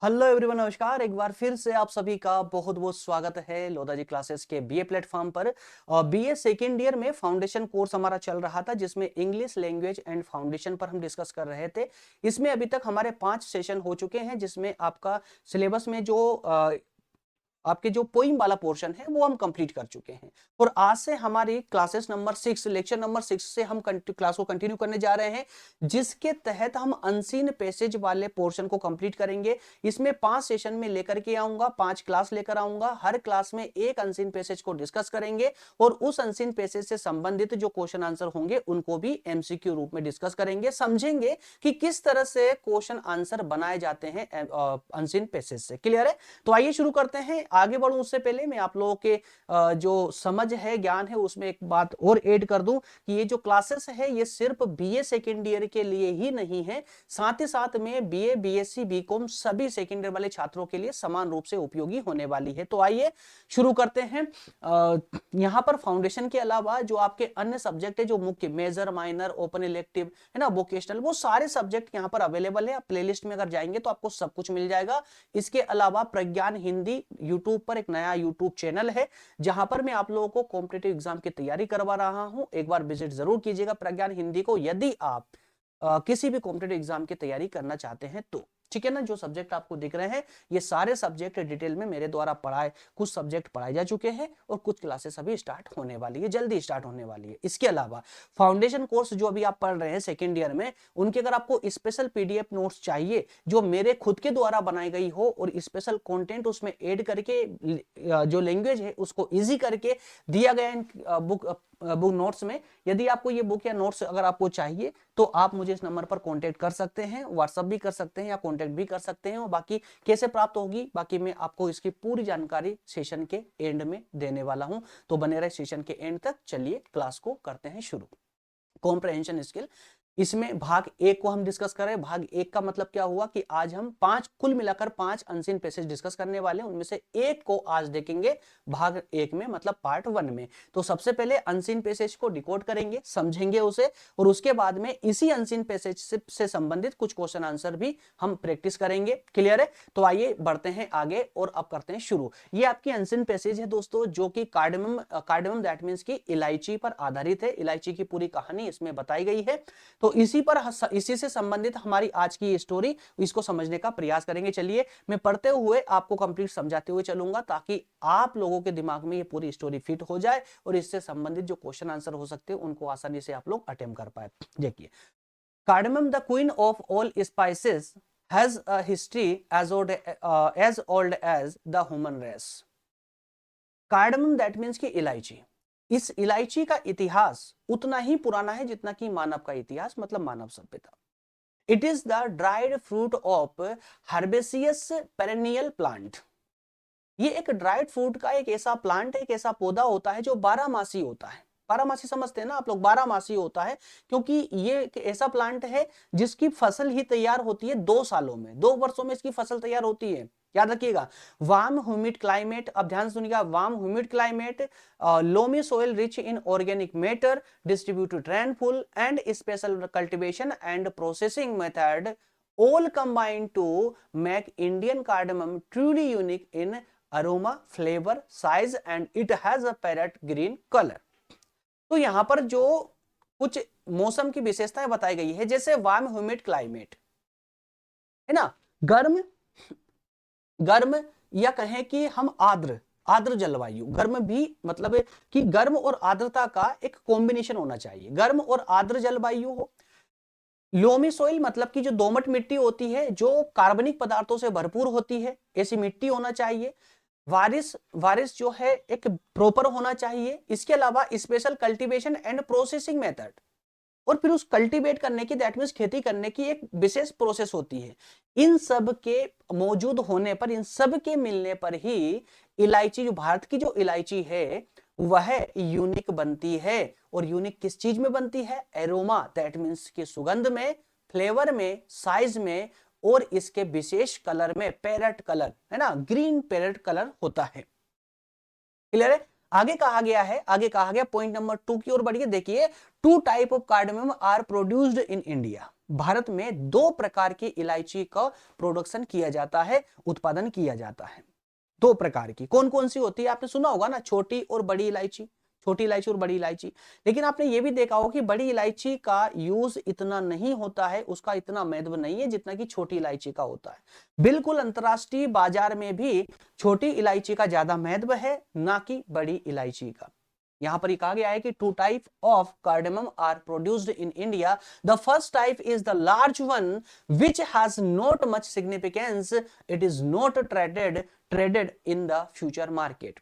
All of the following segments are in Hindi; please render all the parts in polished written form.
हेलो एवरीवन, नमस्कार। एक बार फिर से आप सभी का बहुत बहुत स्वागत है लोधा जी क्लासेस के बीए प्लेटफॉर्म पर। और बीए सेकेंड ईयर में फाउंडेशन कोर्स हमारा चल रहा था, जिसमें इंग्लिश लैंग्वेज एंड फाउंडेशन पर हम डिस्कस कर रहे थे। इसमें अभी तक हमारे 5 सेशन हो चुके हैं, जिसमें आपका सिलेबस में जो आपके जो पोइम वाला पोर्शन है वो हम कंप्लीट कर चुके हैं। और आज से हमारी क्लासेस नंबर 6, लेक्चर नंबर 6 से हम क्लास को कंटिन्यू करने जा रहे हैं, जिसके तहत हम अनसीन पैसेज वाले पोर्शन को कंप्लीट करेंगे। इसमें 5 सेशन में लेकर के आऊंगा, 5 क्लास लेकर आऊंगा। हर क्लास में एक अनसीन पैसेज को डिस्कस करेंगे और उस अनसीन पैसेज से संबंधित जो क्वेश्चन आंसर होंगे उनको भी एमसीक्यू रूप में डिस्कस करेंगे, समझेंगे कि किस तरह से क्वेश्चन आंसर बनाए जाते हैं अनसीन पैसेज से। क्लियर है? तो आइए शुरू करते हैं। आगे बढ़ूं उससे पहले मैं आप लोगों के जो समझ है, ज्ञान है, उसमें एक बात और ऐड कर दूं कि ये जो क्लासेस है ये सिर्फ बीए सेकेंड ईयर के लिए ही नहीं है, साथ ही साथ में बीए, बीएससी, बीकॉम सभी सेकेंड ईयर वाले छात्रों के लिए समान रूप से उपयोगी होने वाली है। तो आइए शुरू करते हैं। यहां पर फाउंडेशन के अलावा जो आपके अन्य सब्जेक्ट है, जो मुख्य मेजर, माइनर, ओपन इलेक्टिव है ना, वोकेशनल, वो सारे सब्जेक्ट यहां पर अवेलेबल है। आप प्लेलिस्ट में अगर जाएंगे तो आपको सब कुछ मिल जाएगा। इसके अलावा प्रज्ञान हिंदी यूट्यूब पर एक नया यूट्यूब चैनल है, जहां पर मैं आप लोगों को कॉम्पिटिटिव एग्जाम की तैयारी करवा रहा हूं। एक बार विजिट जरूर कीजिएगा प्रज्ञान हिंदी को, यदि आप किसी भी कॉम्पिटिटिव एग्जाम की तैयारी करना चाहते हैं तो। ठीक है ना? जो सब्जेक्ट आपको दिख रहे हैं ये सारे सब्जेक्ट डिटेल में मेरे द्वारा पढ़ाए, कुछ सब्जेक्ट पढ़ाए जा चुके हैं और कुछ क्लासेस अभी स्टार्ट होने वाली है, जल्दी स्टार्ट होने वाली है। इसके अलावा फाउंडेशन कोर्स जो अभी आप पढ़ रहे हैं सेकेंड ईयर में, उनके अगर आपको स्पेशल पीडीएफ नोट्स चाहिए जो मेरे खुद के द्वारा बनाई गई हो और स्पेशल कंटेंट उसमें ऐड करके जो लैंग्वेज है उसको इजी करके दिया गया इन बुक नोट्स में, यदि आपको ये बुक या नोट्स अगर आपको चाहिए तो आप मुझे इस नंबर पर कांटेक्ट कर सकते हैं, व्हाट्सएप भी कर सकते हैं या कांटेक्ट भी कर सकते हैं। और बाकी कैसे प्राप्त होगी, बाकी मैं आपको इसकी पूरी जानकारी सेशन के एंड में देने वाला हूं। तो बने रहे सेशन के एंड तक। चलिए क्लास को करते हैं शुरू। कॉम्प्रहेंशन स्किल, इसमें भाग 1 को हम डिस्कस करें। भाग 1 का मतलब क्या हुआ कि आज हम 5, कुल मिलाकर 5 अनसीन पैसेज डिस्कस करने वाले हैं, उनमें से एक को आज देखेंगे भाग 1 में, मतलब पार्ट 1 में। तो सबसे पहले अनसीन पैसेज को डिकोड करेंगे, समझेंगे उसे, और उसके बाद में इसी अनसीन पैसेज से संबंधित कुछ क्वेश्चन आंसर भी हम प्रैक्टिस करेंगे। क्लियर है? तो आइए बढ़ते हैं आगे और अब करते हैं शुरू। ये आपकी अनसीन पैसेज है दोस्तों, जो कि कार्डमम दैट मींस की इलायची पर आधारित है। इलायची की पूरी कहानी इसमें बताई गई है। तो इसी से संबंधित हमारी आज की स्टोरी, इसको समझने का प्रयास करेंगे। चलिए मैं पढ़ते हुए आपको कंप्लीट समझाते हुए चलूंगा, ताकि आप लोगों के दिमाग में ये पूरी स्टोरी फिट हो जाए और इससे संबंधित जो क्वेश्चन आंसर हो सकते हैं उनको आसानी से आप लोग अटेम्प्ट कर पाए। देखिए, cardamom the queen of all spices has a history as old as the human race. Cardamom that means की इलायची, इस इलायची का इतिहास उतना ही पुराना है जितना कि मानव का इतिहास, मतलब मानव सभ्यता। It is the dried fruit of herbaceous perennial plant. ये एक ड्राइड फ्रूट का एक ऐसा प्लांट है, एक ऐसा पौधा होता है जो 12 मासी होता है। 12 मासी समझते हैं ना आप लोग? 12 मासी होता है क्योंकि ये एक ऐसा प्लांट है जिसकी फसल ही तैयार होती है 2 सालों में, 2 वर्षों में इसकी फसल तैयार होती है। याद रखिएगा, वार्म ह्यूमिड क्लाइमेट, अब ध्यान सुनिएगा, warm humid climate, loamy soil rich in organic matter, distributed rainfall and special cultivation and processing method all combine to make Indian cardamom truly unique in aroma, flavor, size and it has a parrot green color। तो यहां पर जो कुछ मौसम की विशेषताएं बताई गई है, जैसे वार्म ह्यूमिड क्लाइमेट है ना, गर्म गर्म, या कहें कि हम आर्द्र आर्द्र जलवायु, गर्म भी मतलब है कि गर्म और आर्द्रता का एक कॉम्बिनेशन होना चाहिए, गर्म और आर्द्र जलवायु हो। लोमी सोइल मतलब कि जो दोमट मिट्टी होती है, जो कार्बनिक पदार्थों से भरपूर होती है, ऐसी मिट्टी होना चाहिए। वारिस वारिस जो है एक प्रॉपर होना चाहिए। इसके अलावा special cultivation and processing method, और फिर उस कल्टीवेट करने की, दैट मींस खेती करने की एक विशेष प्रोसेस होती है। इन सब के मौजूद होने पर, इन सब के मिलने पर ही इलायची, जो भारत की जो इलायची है वह यूनिक बनती है। और यूनिक किस चीज में बनती है? एरोमा दैट मींस की सुगंध में, फ्लेवर में, साइज में, और इसके विशेष कलर में, पैरेट कलर है ना, ग्रीन पैरेट कलर होता है। क्लियर है? आगे कहा गया है, आगे कहा गया पॉइंट नंबर 2 की ओर बढ़िए। देखिए, 2 type of cardamom are produced in India. Bharat में दो प्रकार की इलायची का प्रोडक्शन किया जाता है, उत्पादन किया जाता है। दो प्रकार की कौन कौन सी होती है? आपने सुना होगा ना, छोटी और बड़ी इलायची, छोटी इलायची और बड़ी इलायची। लेकिन आपने ये भी देखा होगा कि बड़ी इलायची का यूज इतना नहीं होता है, उसका इतना महत्व नहीं है जितना कि छोटी इलायची का होता है। बिल्कुल अंतरराष्ट्रीय बाजार में भी छोटी इलायची का ज्यादा महत्व है, ना कि बड़ी इलायची का। यहां पर कहा गया है कि two type of cardamom are produced in India. The first type is the large one which has not much significance, it is not traded in the future market.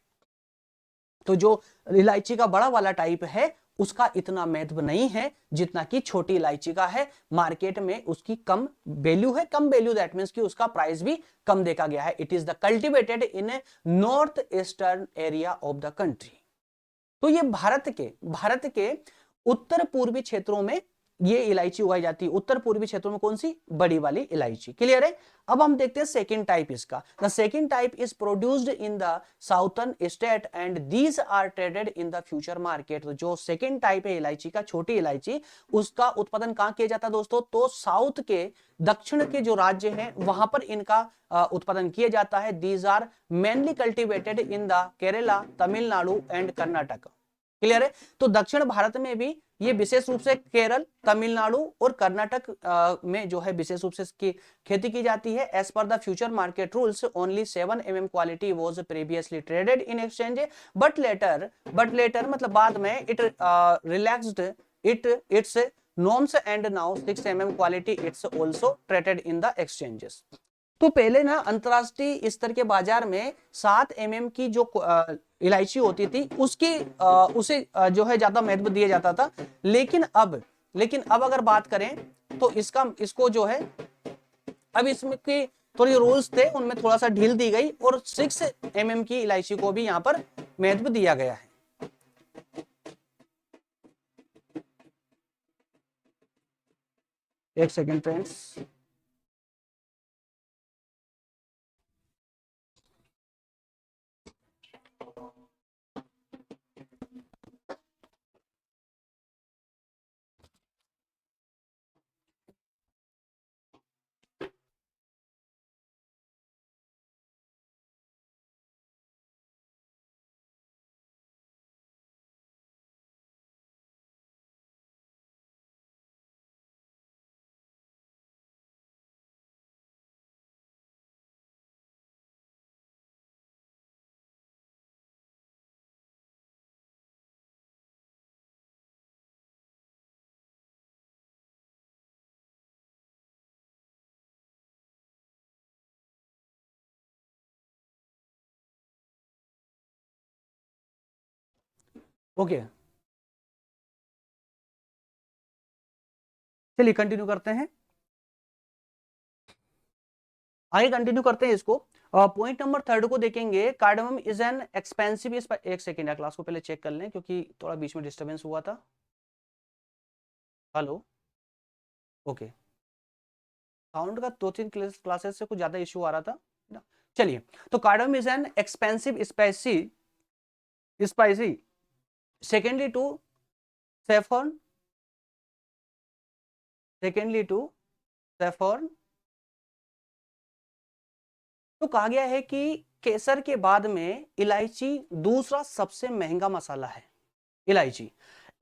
तो जो इलायची का बड़ा वाला टाइप है उसका इतना महत्व नहीं है जितना कि छोटी इलायची का है। मार्केट में उसकी कम वैल्यू है, कम वैल्यू दैट मींस कि उसका प्राइस भी कम देखा गया है। It is the cultivated in north eastern area of the country. तो ये भारत के उत्तर पूर्वी क्षेत्रों में ये इलायची उगाई जाती है। उत्तर पूर्वी क्षेत्रों में कौन सी? बड़ी वाली इलायची। क्लियर है? अब हम देखते हैं सेकंड टाइप इसका। The second type is produced in the southern state and these are traded in the future market. तो जो सेकंड टाइप है इलायची का, छोटी इलायची, उसका उत्पादन कहां किया जाता है दोस्तों? तो साउथ के, दक्षिण के जो राज्य हैं वहां पर इनका उत्पादन किया जाता है। These are mainly cultivated in the Kerala, Tamil Nadu and Karnataka. Clear है? तो दक्षिण भारत में भी ये विशेष रूप से केरल, तमिलनाडु और कर्नाटक में जो है विशेष रूप से इसकी खेती की जाती है। एज पर the future market rules only 7 mm quality was previously traded in exchange, but later मतलब बाद में it relaxed its norms and now 6 mm quality it's also traded in the exchanges। तो पहले ना अंतरराष्ट्रीय स्तर के बाजार में 7 mm की जो इलायची होती थी उसकी उसे जो है ज्यादा महत्व दिया जाता था। लेकिन अब अगर बात करें तो इसको जो है अब इसमें के थोड़ी रूल्स थे, उनमें थोड़ा सा ढील दी गई और 6 mm की इलायची को भी यहां पर महत्व दिया गया है। एक सेकेंड फ्रेंड्स। ओके, चलिए कंटिन्यू करते हैं, आगे कंटिन्यू करते हैं इसको। पॉइंट नंबर 3 को देखेंगे। Cardamom is an expensive. एक सेकेंड या क्लास को पहले चेक कर लें क्योंकि थोड़ा बीच में डिस्टर्बेंस हुआ था। हेलो, ओके, साउंड का 2-3 क्लासेस से कुछ ज्यादा इश्यू आ रहा था ना। चलिए, तो cardamom is an expensive spicy secondly to saffron तो कहा गया है कि केसर के बाद में इलायची दूसरा सबसे महंगा मसाला है। इलायची,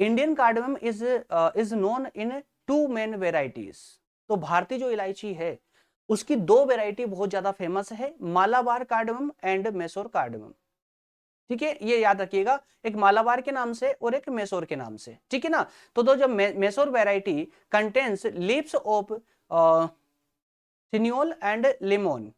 Indian cardamom is known in 2 main varieties. तो भारतीय जो इलायची है उसकी 2 वेराइटी बहुत ज्यादा फेमस है, Malabar cardamom and Mysore cardamom. ठीक है, ये याद रखिएगा, एक मालाबार के नाम से और एक मैसूर के नाम से। ठीक है ना। तो दो जो Mysore variety contains leaves of cineole and limonene,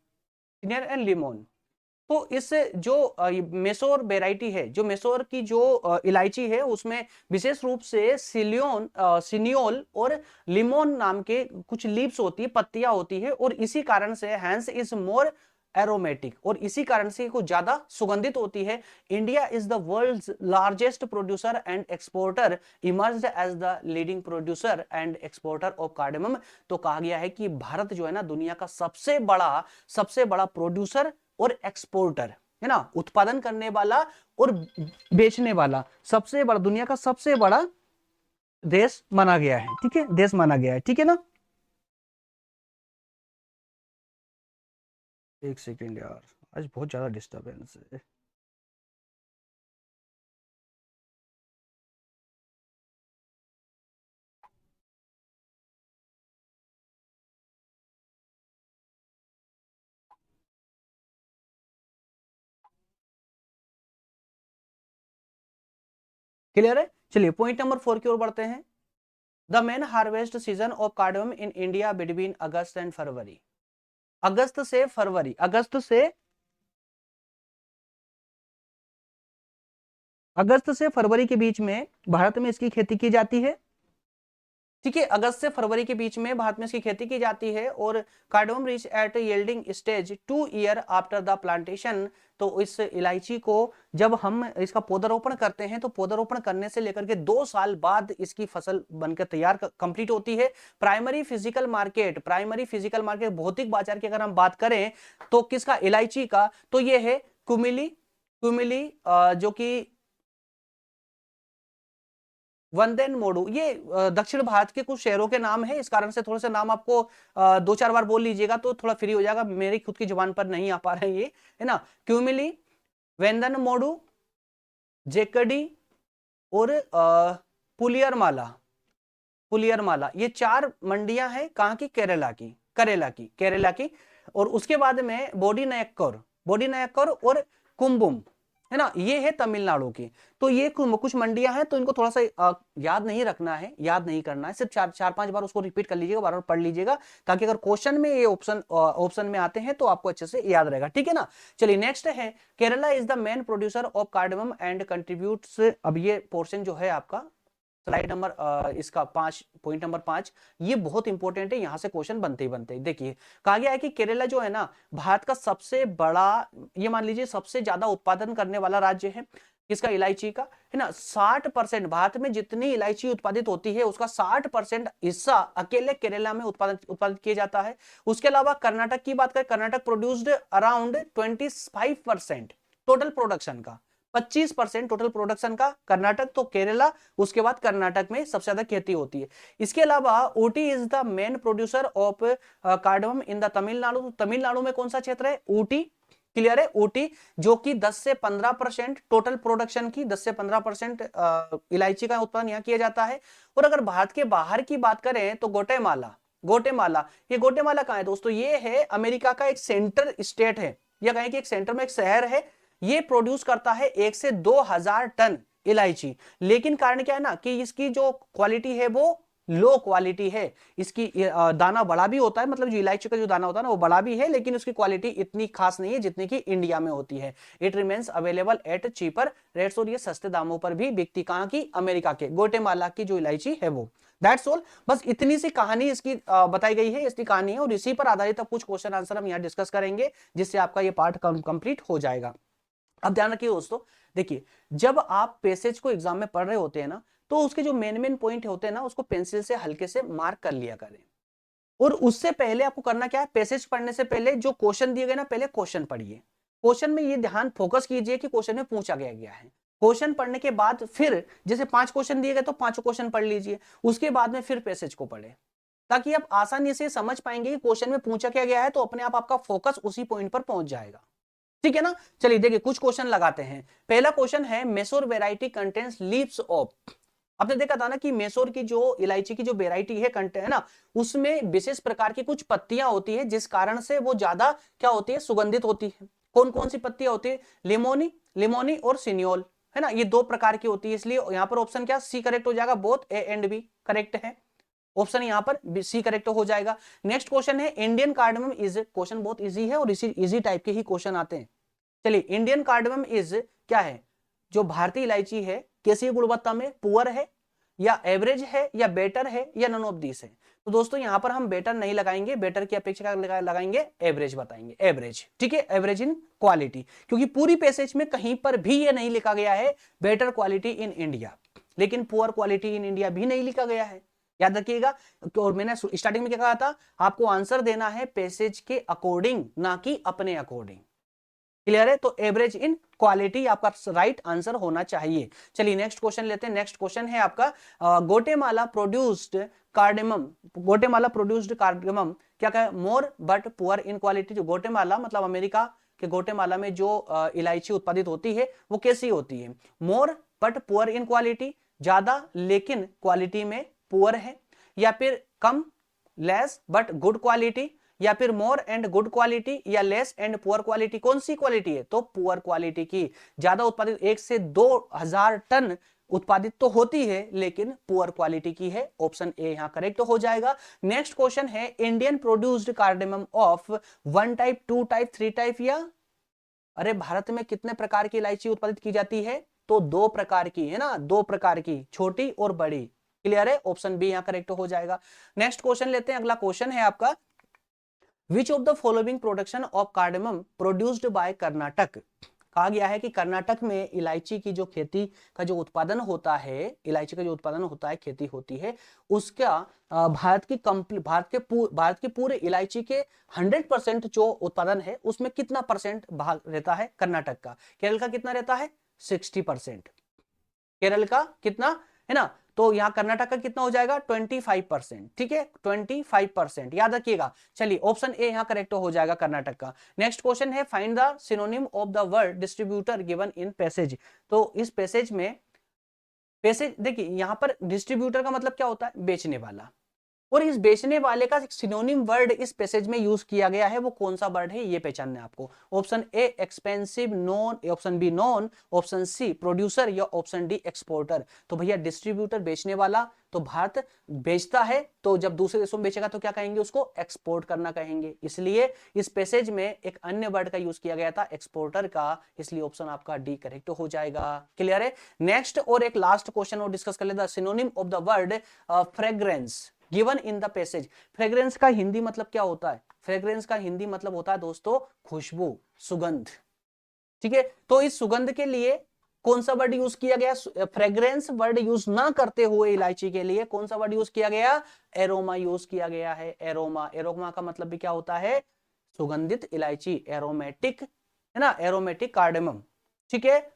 तो इस जो मैसूर वेराइटी है, जो मैसूर की जो इलायची है उसमें विशेष रूप से सिनियोल और लिमोन नाम के कुछ लीव्स होती है, पत्तियां होती है, और इसी कारण से हैंस इज मोर एरोमेटिक, और इसी कारण से कुछ ज्यादा सुगंधित होती है। India is the world's largest producer and exporter, emerged as the leading producer and exporter of cardamom. तो कहा गया है कि भारत जो है ना दुनिया का सबसे बड़ा प्रोड्यूसर और एक्सपोर्टर है ना, उत्पादन करने वाला और बेचने वाला सबसे बड़ा, दुनिया का सबसे बड़ा देश माना गया है। ठीक है, देश माना गया है। ठीक है ना। एक सेकेंड यार, आज बहुत ज्यादा डिस्टर्बेंस है। क्लियर है? चलिए पॉइंट नंबर 4 की ओर बढ़ते हैं। The main harvest season of cardamom in India between August and February. अगस्त से फरवरी, अगस्त से फरवरी के बीच में भारत में इसकी खेती की जाती है। ठीक है, अगस्त से फरवरी के बीच में भारत में इसकी खेती की जाती है। और cardamom reach at yielding stage 2 year after the plantation. तो इस इलायची को जब हम इसका पौधारोपण करते हैं तो पौधारोपण करने से लेकर के 2 साल बाद इसकी फसल बनकर तैयार कंप्लीट होती है। प्राइमरी फिजिकल मार्केट भौतिक बाजार की अगर हम बात करें तो किसका, इलायची का, तो ये है कुमिली, जो कि वंदेन मोडू। ये दक्षिण भारत के कुछ शहरों के नाम है, इस कारण से थोड़े से नाम आपको 2-4 बार बोल लीजिएगा तो थोड़ा फ्री हो जाएगा, मेरी खुद की जुबान पर नहीं आ पा रहे हैं ये, है ना। क्यूमिली, वेंदन मोडू, जेकडी और पुलियरमाला, ये 4 मंडियां हैं कहां की, केरला की। और उसके बाद में बोडी नायक्कर और कुंभुम, है ना, ये है तमिलनाडु की। तो ये कुछ मंडियां हैं, तो इनको थोड़ा सा याद नहीं रखना है, याद नहीं करना है, सिर्फ 4-5 बार उसको रिपीट कर लीजिएगा, बार बार पढ़ लीजिएगा, ताकि अगर क्वेश्चन में ये ऑप्शन में आते हैं तो आपको अच्छे से याद रहेगा। ठीक है ना। चलिए नेक्स्ट है, Kerala is the main producer of cardamom and contributes. अब ये पोर्शन जो है आपका स्लाइड नंबर इसका 5, पॉइंट नंबर 5, ये बहुत इंपॉर्टेंट है, यहां से क्वेश्चन बनते ही बनते ही। देखिए कहा गया है कि केरला जो है ना भारत का सबसे बड़ा, ये मान लीजिए सबसे ज्यादा उत्पादन करने वाला राज्य है किसका, इलायची का, है ना। 60% भारत में जितनी इलायची उत्पादित होती है उसका 60% हिस्सा अकेले केरला में उत्पादित किया जाता है। उसके अलावा कर्नाटक की बात करें, Karnataka produced around 25% total production का, 25% टोटल प्रोडक्शन का कर्नाटक, तो केरला, उसके बाद कर्नाटक में सबसे ज्यादा खेती होती है। इसके अलावा Ooty is the main producer of cardamom in the Tamil Nadu. Tamil Nadu में कौन सा क्षेत्र है, ऊटी। क्लियर है, ऊटी, जो कि 10 से 15% टोटल प्रोडक्शन की 10 से 15% इलायची का उत्पादन यहां किया जाता है। और अगर भारत के बाहर की बात करें तो गोटेमाला, ये गोटेमाला कहां है दोस्तों, ये है अमेरिका का एक सेंटर स्टेट है, या कहें कि एक सेंटर में एक शहर है। ये प्रोड्यूस करता है 1 से 2,000 टन इलायची। लेकिन कारण क्या है ना कि इसकी जो क्वालिटी है वो लो क्वालिटी है। इसकी दाना बड़ा भी होता है, मतलब जो इलायची का जो दाना होता है ना वो बड़ा भी है, लेकिन उसकी क्वालिटी इतनी खास नहीं है जितनी कि इंडिया में होती है। It remains available at cheaper rates, और ये सस्ते दामों पर भी बिकती कहां की, अमेरिका के गोटेमाला की जो इलायची है वो। दैट्स ऑल, बस इतनी सी कहानी इसकी बताई गई है, इसकी कहानी है, और इसी पर आधारित अब कुछ क्वेश्चन आंसर हम यहाँ डिस्कस करेंगे, जिससे आपका ये पार्ट कंप्लीट हो जाएगा। अब ध्यान रखिए दोस्तों, देखिए जब आप पैसेज को एग्जाम में पढ़ रहे होते हैं ना, तो उसके जो मेन पॉइंट होते हैं ना उसको पेंसिल से हल्के से मार्क कर लिया करें। और उससे पहले आपको करना क्या है, पैसेज पढ़ने से पहले जो क्वेश्चन दिए गए ना, पहले क्वेश्चन पढ़िए। क्वेश्चन में ये ध्यान फोकस कीजिए कि क्वेश्चन में पूछा गया है। क्वेश्चन पढ़ने के बाद फिर जैसे 5 क्वेश्चन दिए गए तो 5 क्वेश्चन पढ़ लीजिए, उसके बाद में फिर पैसेज को पढ़े, ताकि आप आसानी से समझ पाएंगे कि क्वेश्चन में पूछा क्या गया है, तो अपने आप आपका फोकस उसी पॉइंट पर पहुंच जाएगा। ठीक है ना। चलिए देखिए कुछ क्वेश्चन लगाते हैं। पहला क्वेश्चन है, मेसोर वेराइटी कंटेन्स लीव्स ऑफ। आपने देखा था ना कि मेसोर की जो इलायची की जो वेराइटी है कंटेंट है ना, उसमें विशेष प्रकार की कुछ पत्तियां होती है, जिस कारण से वो ज्यादा क्या होती है, सुगंधित होती है। कौन कौन सी पत्तियां होती है, लिमोनी और सिनियोल, है ना, ये 2 प्रकार की होती है। इसलिए यहां पर ऑप्शन क्या, सी करेक्ट हो जाएगा, both A and B correct है। ऑप्शन यहां पर सी करेक्ट हो जाएगा। नेक्स्ट क्वेश्चन है, इंडियन कार्डमम इज, क्वेश्चन बहुत इजी है और इसी टाइप के ही क्वेश्चन आते हैं। चलिए, इंडियन कार्डमम इज क्या है, जो भारतीय इलायची है कैसी गुणवत्ता में, पुअर है या एवरेज है या बेटर है या नन ऑफ दिस है। तो दोस्तों यहां पर हम बेटर नहीं लगाएंगे, बेटर की अपेक्षा लगाएंगे एवरेज, बताएंगे एवरेज। ठीक है, एवरेज इन क्वालिटी, क्योंकि पूरी पैसेज में कहीं पर भी ये नहीं लिखा गया है बेटर क्वालिटी इन इंडिया, लेकिन पुअर क्वालिटी इन इंडिया भी नहीं लिखा गया है, याद रखिएगा। और मैंने स्टार्टिंग में क्या कहा था, आपको आंसर देना है पैसेज के अकॉर्डिंग, ना कि अपने अकॉर्डिंग। क्लियर है, तो एवरेज इन क्वालिटी आपका राइट आंसर होना चाहिए। चलिए नेक्स्ट क्वेश्चन लेते हैं। नेक्स्ट क्वेश्चन है आपका, गोटेमाला प्रोड्यूस्ड कार्डेमम क्या कहा, more but poor in quality. जो ग्वाटेमाला मतलब अमेरिका के ग्वाटेमाला में जो इलायची उत्पादित होती है वो कैसी होती है, more but poor in quality, ज्यादा लेकिन क्वालिटी में पुअर है, या फिर कम लेस बट गुड क्वालिटी, या फिर मोर एंड गुड क्वालिटी, या लेस एंड पुअर क्वालिटी। कौन सी क्वालिटी है, तो पुअर क्वालिटी की। ज्यादा उत्पादित 1 से 2,000 टन उत्पादित तो होती है लेकिन पुअर क्वालिटी की है। ऑप्शन ए यहां करेक्ट हो जाएगा। नेक्स्ट क्वेश्चन है, Indian produced cardamom of 1 type, 2 type, 3 type, या अरे भारत में कितने प्रकार की इलायची उत्पादित की जाती है, तो 2 प्रकार की है ना, 2 प्रकार की, छोटी और बड़ी। क्लियर है, ऑप्शन बी यहां करेक्ट हो जाएगा। नेक्स्ट क्वेश्चन लेते हैं। अगला क्वेश्चन है आपका, which of the following production of cardamom produced by Karnataka. कहा गया है कि कर्नाटक में इलायची की जो खेती का जो उत्पादन होता है, इलायची का जो उत्पादन होता है, खेती होती है, उसका भारत के पूरे इलायची के 100% जो उत्पादन है उसमें कितना परसेंट भाग रहता है कर्नाटक का। केरल का कितना रहता है, 60%। केरल का कितना है ना, तो यहां कर्नाटक का कितना हो जाएगा, 25%। ठीक है, 25% याद रखिएगा। चलिए ऑप्शन ए यहां करेक्ट हो जाएगा कर्नाटक का। नेक्स्ट क्वेश्चन है, find the synonym of the word distributor given in passage. तो इस पैसेज में, पैसेज देखिए यहां पर डिस्ट्रीब्यूटर का मतलब क्या होता है, बेचने वाला, और इस बेचने वाले का सिनोनिम वर्ड इस पैसेज में यूज किया गया है, वो कौन सा वर्ड है ये पहचानना है आपको। Option A expensive known, option B known, option C producer, या ऑप्शन डी एक्सपोर्टर। तो भैया डिस्ट्रीब्यूटर बेचने वाला, तो भारत बेचता है, तो जब दूसरे देशों में बेचेगा तो क्या कहेंगे, उसको एक्सपोर्ट करना कहेंगे। इसलिए इस पैसेज में एक अन्य वर्ड का यूज किया गया था, एक्सपोर्टर का, इसलिए ऑप्शन आपका डी करेक्ट हो जाएगा। क्लियर है। नेक्स्ट और एक लास्ट क्वेश्चन और डिस्कस कर लेते हैं, synonym of the word fragrance given in the passage. Fragrance का हिंदी मतलब क्या होता है, फ्रेग्रेंस का हिंदी मतलब होता है दोस्तों खुशबू, सुगंध। ठीक है, तो इस सुगंध के लिए कौन सा वर्ड यूज किया गया, फ्रेग्रेंस वर्ड यूज ना करते हुए इलायची के लिए कौन सा वर्ड यूज किया गया, एरोमा यूज किया गया है। एरोमा, एरोमा का मतलब भी क्या होता है, सुगंधित इलायची, एरोमेटिक है ना, एरोमेटिक कार्डेमम। ठीक है,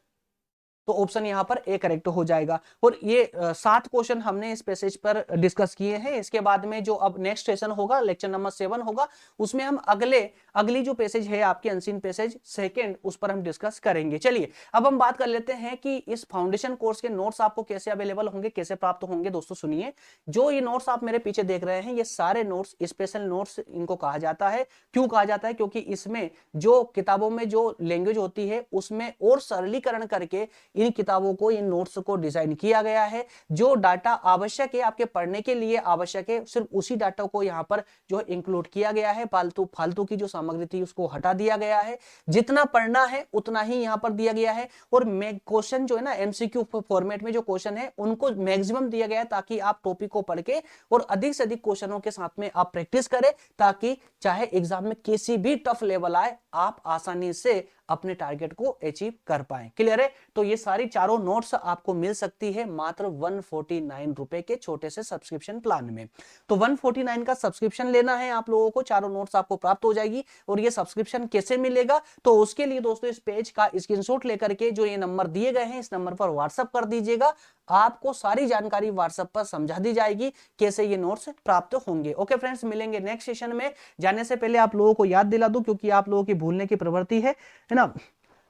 तो ऑप्शन यहां पर ए करेक्ट हो जाएगा। और ये 7 क्वेश्चन हमने इस पैसेज पर डिस्कस किए हैं। इसके बाद में जो अब नेक्स्ट सेशन होगा, लेक्चर नंबर 7 होगा, उसमें हम अगली जो पैसेज है आपकी अनसीन पैसेज सेकंड, उस पर हम डिस्कस करेंगे। चलिए अब हम बात कर लेते हैं कि इस फाउंडेशन कोर्स के नोट्स आपको कैसे अवेलेबल होंगे, कैसे प्राप्त होंगे। दोस्तों सुनिए, जो ये नोट्स आप मेरे पीछे देख रहे हैं, ये सारे नोट्स स्पेशल नोट्स इनको कहा जाता है। क्यों कहा जाता है, क्योंकि इसमें जो किताबों में जो लैंग्वेज होती है उसमें और सरलीकरण करके इन किताबों को, इन नोट्स को डिजाइन किया गया है। जो डाटा आवश्यक है आपके पढ़ने के लिए आवश्यक है, सिर्फ उसी डाटा को यहाँ पर जो इंक्लूड किया गया है। फालतू की जो सामग्री थी उसको हटा दिया गया है। जितना पढ़ना है उतना ही यहाँ पर दिया गया है। और क्वेश्चन जो है ना, एमसीक्यू फॉर्मेट में जो क्वेश्चन है उनको मैक्सिमम दिया गया है, ताकि आप टॉपिक को पढ़ के और अधिक से अधिक क्वेश्चनों के साथ में आप प्रैक्टिस करें, ताकि चाहे एग्जाम में किसी भी टफ लेवल आए, आप आसानी से अपने टारगेट को अचीव कर पाए। क्लियर है। तो ये सारी चारों नोट्स आपको मिल सकती है मात्र 149 रुपए के छोटे से सब्सक्रिप्शन प्लान में। तो 149 का सब्सक्रिप्शन लेना है आप लोगों को, चारों नोट्स आपको प्राप्त हो जाएगी। और ये सब्सक्रिप्शन कैसे मिलेगा, तो उसके लिए दोस्तों इस पेज का स्क्रीनशॉट लेकर के जो ये नंबर दिए गए हैं, इस नंबर पर व्हाट्सएप कर दीजिएगा। आपको सारी जानकारी व्हाट्सएप पर समझा दी जाएगी कैसे ये नोट्स प्राप्त होंगे। ओके फ्रेंड्स, मिलेंगे नेक्स्ट सेशन में। जाने से पहले आप लोगों को याद दिला दूं, क्योंकि आप लोगों की भूलने की प्रवृत्ति है ना।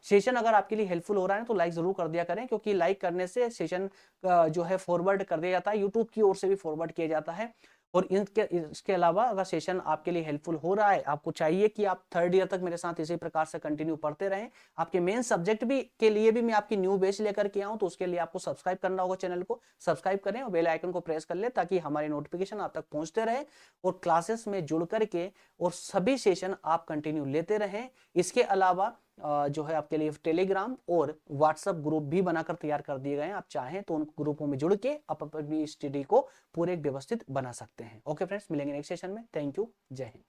सेशन अगर आपके लिए हेल्पफुल हो रहा है तो लाइक जरूर कर दिया करें, क्योंकि लाइक करने से सेशन जो है फॉरवर्ड कर दिया जाता है, यूट्यूब की ओर से भी फॉरवर्ड किया जाता है। और इसके अलावा अगर सेशन आपके लिए हेल्पफुल हो रहा है, आपको चाहिए कि आप 3rd ईयर तक मेरे साथ इसी प्रकार से कंटिन्यू पढ़ते रहें, आपके मेन सब्जेक्ट भी के लिए भी मैं आपकी न्यू बैच लेकर के आऊं, तो उसके लिए आपको सब्सक्राइब करना होगा। चैनल को सब्सक्राइब करें और बेल आइकन को प्रेस कर ले, ताकि हमारी नोटिफिकेशन आप तक पहुंचते रहे और क्लासेस में जुड़ करके और सभी सेशन आप कंटिन्यू लेते रहें। इसके अलावा जो है आपके लिए टेलीग्राम और व्हाट्सएप ग्रुप भी बनाकर तैयार कर दिए गए हैं। आप चाहें तो उन ग्रुपों में जुड़ के आप अपनी स्टडी को पूरे व्यवस्थित बना सकते हैं। ओके फ्रेंड्स, मिलेंगे नेक्स्ट सेशन में। थैंक यू, जय हिंद।